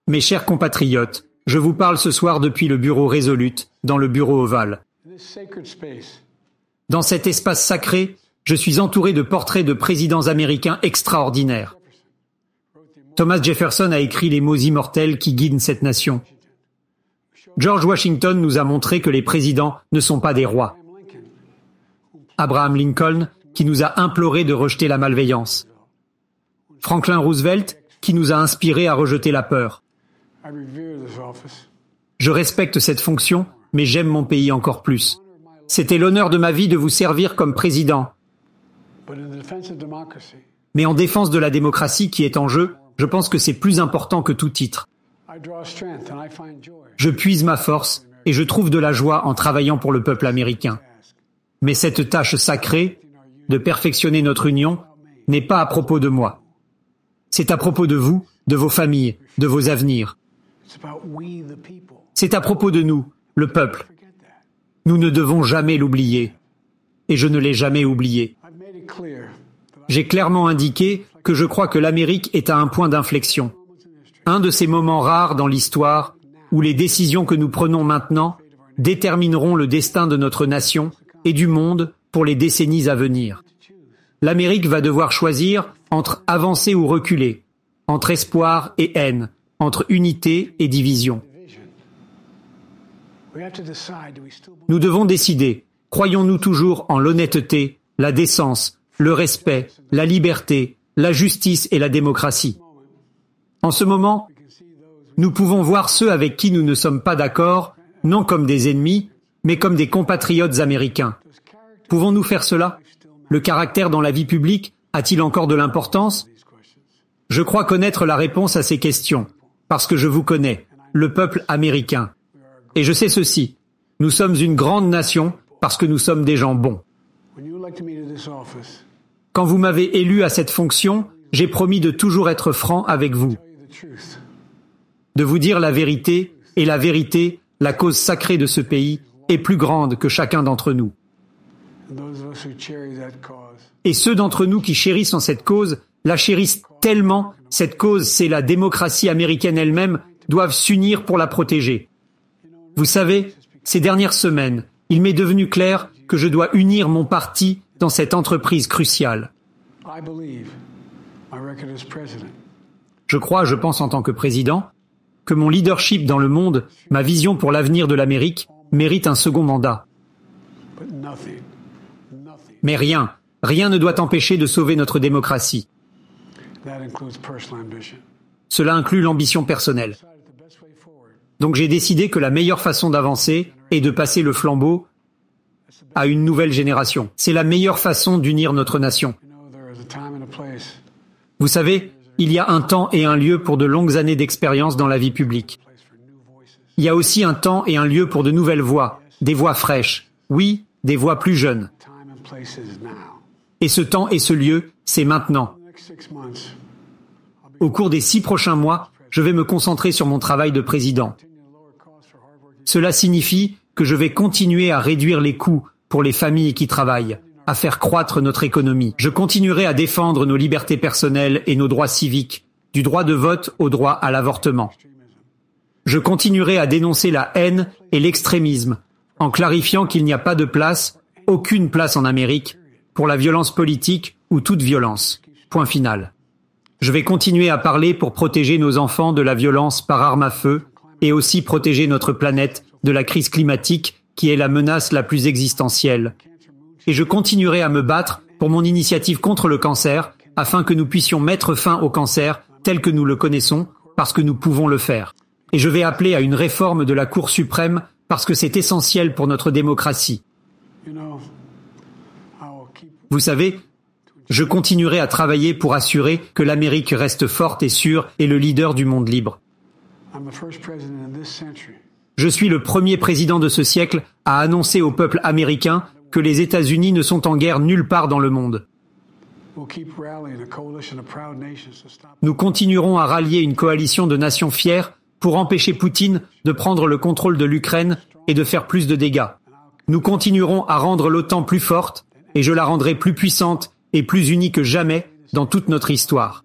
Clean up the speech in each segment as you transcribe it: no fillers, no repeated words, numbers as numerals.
Mes chers compatriotes, je vous parle ce soir depuis le bureau Resolute, dans le bureau ovale. Dans cet espace sacré, je suis entouré de portraits de présidents américains extraordinaires. Thomas Jefferson a écrit les mots immortels qui guident cette nation. George Washington nous a montré que les présidents ne sont pas des rois. Abraham Lincoln, qui nous a imploré de rejeter la malveillance. Franklin Roosevelt, qui nous a inspiré à rejeter la peur. Je respecte cette fonction, mais j'aime mon pays encore plus. C'était l'honneur de ma vie de vous servir comme président. Mais en défense de la démocratie qui est en jeu, je pense que c'est plus important que tout titre. Je puise ma force et je trouve de la joie en travaillant pour le peuple américain. Mais cette tâche sacrée, de perfectionner notre union, n'est pas à propos de moi. C'est à propos de vous, de vos familles, de vos avenirs. C'est à propos de nous, le peuple. Nous ne devons jamais l'oublier. Et je ne l'ai jamais oublié. J'ai clairement indiqué que je crois que l'Amérique est à un point d'inflexion. Un de ces moments rares dans l'histoire où les décisions que nous prenons maintenant détermineront le destin de notre nation et du monde pour les décennies à venir. L'Amérique va devoir choisir entre avancer ou reculer, entre espoir et haine, entre unité et division. Nous devons décider, croyons-nous toujours en l'honnêteté, la décence, le respect, la liberté, la justice et la démocratie. En ce moment, nous pouvons voir ceux avec qui nous ne sommes pas d'accord, non comme des ennemis, mais comme des compatriotes américains. Pouvons-nous faire cela? Le caractère dans la vie publique a-t-il encore de l'importance? Je crois connaître la réponse à ces questions, parce que je vous connais, le peuple américain. Et je sais ceci, nous sommes une grande nation parce que nous sommes des gens bons. Quand vous m'avez élu à cette fonction, j'ai promis de toujours être franc avec vous, de vous dire la vérité, et la vérité, la cause sacrée de ce pays, est plus grande que chacun d'entre nous. Et ceux d'entre nous qui chérissent en cette cause, la chérissent tellement, cette cause, c'est la démocratie américaine elle-même, doivent s'unir pour la protéger. Vous savez, ces dernières semaines, il m'est devenu clair que je dois unir mon parti dans cette entreprise cruciale. Je pense en tant que président, que mon leadership dans le monde, ma vision pour l'avenir de l'Amérique, mérite un second mandat. Mais rien ne doit empêcher de sauver notre démocratie. Cela inclut l'ambition personnelle. Donc j'ai décidé que la meilleure façon d'avancer est de passer le flambeau à une nouvelle génération. C'est la meilleure façon d'unir notre nation. Vous savez, il y a un temps et un lieu pour de longues années d'expérience dans la vie publique. Il y a aussi un temps et un lieu pour de nouvelles voix, des voix fraîches, oui, des voix plus jeunes. Et ce temps et ce lieu, c'est maintenant. Au cours des 6 prochains mois, je vais me concentrer sur mon travail de président. Cela signifie que je vais continuer à réduire les coûts pour les familles qui travaillent, à faire croître notre économie. Je continuerai à défendre nos libertés personnelles et nos droits civiques, du droit de vote au droit à l'avortement. Je continuerai à dénoncer la haine et l'extrémisme, en clarifiant qu'il n'y a pas de place, aucune place en Amérique, pour la violence politique ou toute violence. Point final. Je vais continuer à parler pour protéger nos enfants de la violence par arme à feu et aussi protéger notre planète de la crise climatique qui est la menace la plus existentielle. Et je continuerai à me battre pour mon initiative contre le cancer afin que nous puissions mettre fin au cancer tel que nous le connaissons parce que nous pouvons le faire. Et je vais appeler à une réforme de la Cour suprême parce que c'est essentiel pour notre démocratie. Vous savez, je continuerai à travailler pour assurer que l'Amérique reste forte et sûre et le leader du monde libre. Je suis le premier président de ce siècle à annoncer au peuple américain que les États-Unis ne sont en guerre nulle part dans le monde. Nous continuerons à rallier une coalition de nations fières pour empêcher Poutine de prendre le contrôle de l'Ukraine et de faire plus de dégâts. Nous continuerons à rendre l'OTAN plus forte et je la rendrai plus puissante et plus unie que jamais dans toute notre histoire.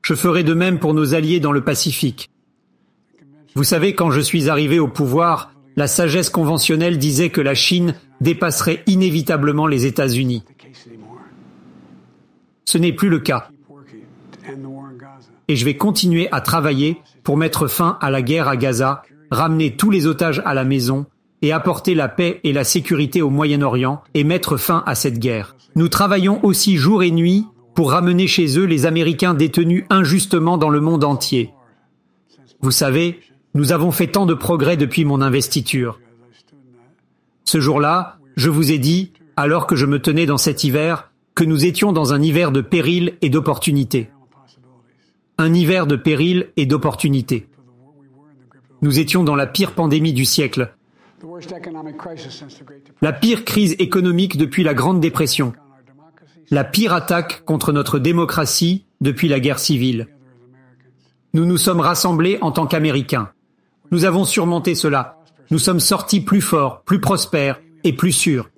Je ferai de même pour nos alliés dans le Pacifique. Vous savez, quand je suis arrivé au pouvoir, la sagesse conventionnelle disait que la Chine dépasserait inévitablement les États-Unis. Ce n'est plus le cas. Et je vais continuer à travailler pour mettre fin à la guerre à Gaza, ramener tous les otages à la maison et apporter la paix et la sécurité au Moyen-Orient et mettre fin à cette guerre. Nous travaillons aussi jour et nuit pour ramener chez eux les Américains détenus injustement dans le monde entier. Vous savez, nous avons fait tant de progrès depuis mon investiture. Ce jour-là, je vous ai dit, alors que je me tenais dans cet hiver, que nous étions dans un hiver de péril et d'opportunité. Un hiver de péril et d'opportunité. Nous étions dans la pire pandémie du siècle, la pire crise économique depuis la Grande Dépression, la pire attaque contre notre démocratie depuis la guerre civile. Nous nous sommes rassemblés en tant qu'Américains. Nous avons surmonté cela. Nous sommes sortis plus forts, plus prospères et plus sûrs.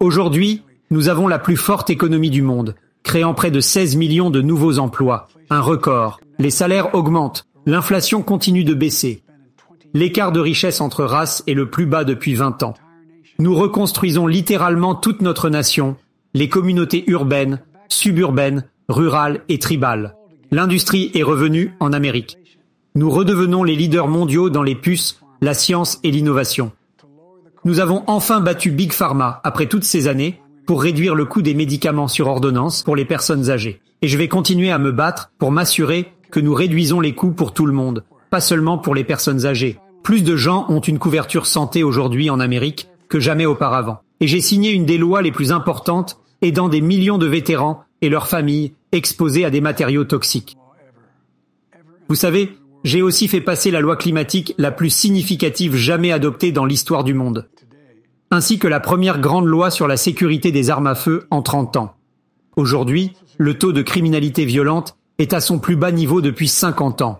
Aujourd'hui, nous avons la plus forte économie du monde, créant près de 16 millions de nouveaux emplois, un record. Les salaires augmentent, l'inflation continue de baisser. L'écart de richesse entre races est le plus bas depuis 20 ans. Nous reconstruisons littéralement toute notre nation, les communautés urbaines, suburbaines, rurales et tribales. L'industrie est revenue en Amérique. Nous redevenons les leaders mondiaux dans les puces, la science et l'innovation. Nous avons enfin battu Big Pharma après toutes ces années pour réduire le coût des médicaments sur ordonnance pour les personnes âgées. Et je vais continuer à me battre pour m'assurer que nous réduisons les coûts pour tout le monde, pas seulement pour les personnes âgées. Plus de gens ont une couverture santé aujourd'hui en Amérique que jamais auparavant. Et j'ai signé une des lois les plus importantes aidant des millions de vétérans et leurs familles exposés à des matériaux toxiques. Vous savez, j'ai aussi fait passer la loi climatique la plus significative jamais adoptée dans l'histoire du monde, ainsi que la première grande loi sur la sécurité des armes à feu en 30 ans. Aujourd'hui, le taux de criminalité violente est à son plus bas niveau depuis 50 ans.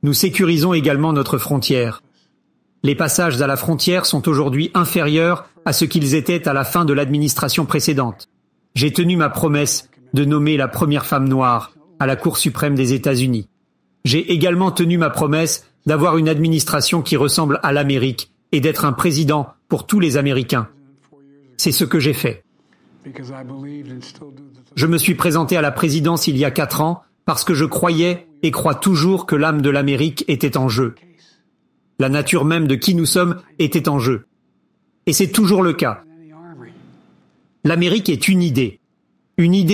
Nous sécurisons également notre frontière. Les passages à la frontière sont aujourd'hui inférieurs à ce qu'ils étaient à la fin de l'administration précédente. J'ai tenu ma promesse de nommer la première femme noire à la Cour suprême des États-Unis. J'ai également tenu ma promesse d'avoir une administration qui ressemble à l'Amérique et d'être un président pour tous les Américains. C'est ce que j'ai fait. Je me suis présenté à la présidence il y a 4 ans parce que je croyais et crois toujours que l'âme de l'Amérique était en jeu. La nature même de qui nous sommes était en jeu. Et c'est toujours le cas. L'Amérique est une idée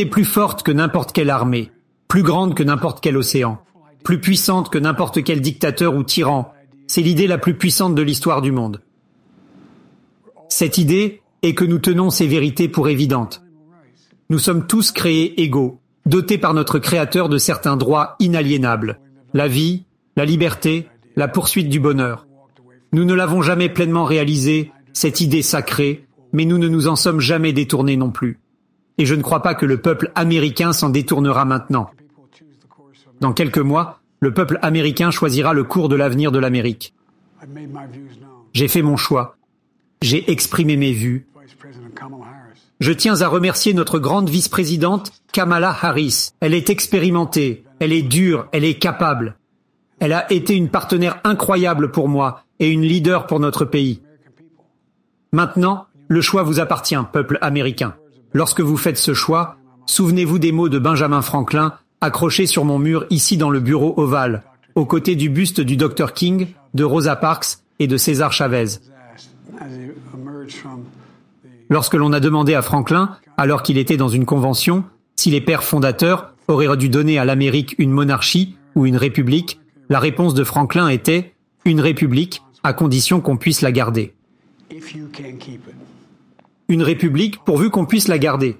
plus forte que n'importe quelle armée, plus grande que n'importe quel océan, plus puissante que n'importe quel dictateur ou tyran. C'est l'idée la plus puissante de l'histoire du monde. Cette idée est que nous tenons ces vérités pour évidentes. Nous sommes tous créés égaux, dotés par notre Créateur de certains droits inaliénables. La vie, la liberté, la poursuite du bonheur. Nous ne l'avons jamais pleinement réalisée, cette idée sacrée, mais nous ne nous en sommes jamais détournés non plus. Et je ne crois pas que le peuple américain s'en détournera maintenant. Dans quelques mois, le peuple américain choisira le cours de l'avenir de l'Amérique. J'ai fait mon choix. J'ai exprimé mes vues. Je tiens à remercier notre grande vice-présidente, Kamala Harris. Elle est expérimentée, elle est dure, elle est capable. Elle a été une partenaire incroyable pour moi et une leader pour notre pays. Maintenant, le choix vous appartient, peuple américain. Lorsque vous faites ce choix, souvenez-vous des mots de Benjamin Franklin accrochés sur mon mur ici dans le bureau ovale, aux côtés du buste du Dr King, de Rosa Parks et de César Chavez. Lorsque l'on a demandé à Franklin, alors qu'il était dans une convention, si les pères fondateurs auraient dû donner à l'Amérique une monarchie ou une république, la réponse de Franklin était « une république, à condition qu'on puisse la garder ». Une république pourvu qu'on puisse la garder.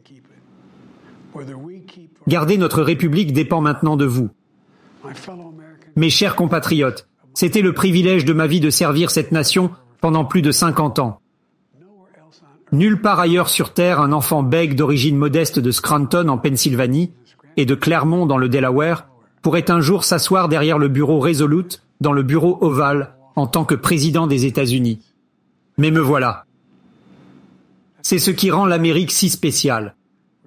Garder notre république dépend maintenant de vous. Mes chers compatriotes, c'était le privilège de ma vie de servir cette nation pendant plus de 50 ans. Nulle part ailleurs sur Terre, un enfant bègue d'origine modeste de Scranton en Pennsylvanie et de Claremont dans le Delaware pourrait un jour s'asseoir derrière le bureau Resolute dans le bureau ovale en tant que président des États-Unis. Mais me voilà. C'est ce qui rend l'Amérique si spéciale.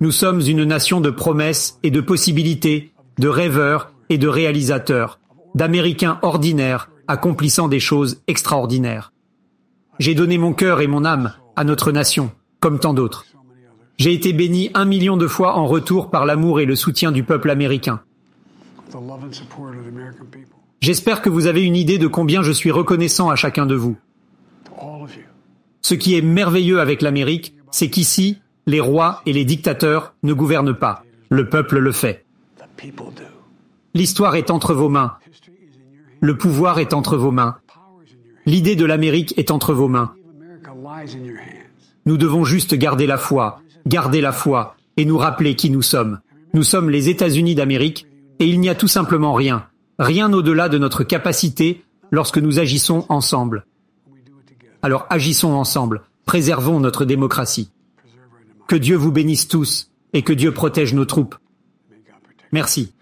Nous sommes une nation de promesses et de possibilités, de rêveurs et de réalisateurs, d'Américains ordinaires accomplissant des choses extraordinaires. J'ai donné mon cœur et mon âme à notre nation, comme tant d'autres. J'ai été béni 1 million de fois en retour par l'amour et le soutien du peuple américain. J'espère que vous avez une idée de combien je suis reconnaissant à chacun de vous. Ce qui est merveilleux avec l'Amérique, c'est qu'ici, les rois et les dictateurs ne gouvernent pas. Le peuple le fait. L'histoire est entre vos mains. Le pouvoir est entre vos mains. L'idée de l'Amérique est entre vos mains. Nous devons juste garder la foi et nous rappeler qui nous sommes. Nous sommes les États-Unis d'Amérique et il n'y a tout simplement rien au-delà de notre capacité lorsque nous agissons ensemble. Alors agissons ensemble, préservons notre démocratie. Que Dieu vous bénisse tous et que Dieu protège nos troupes. Merci.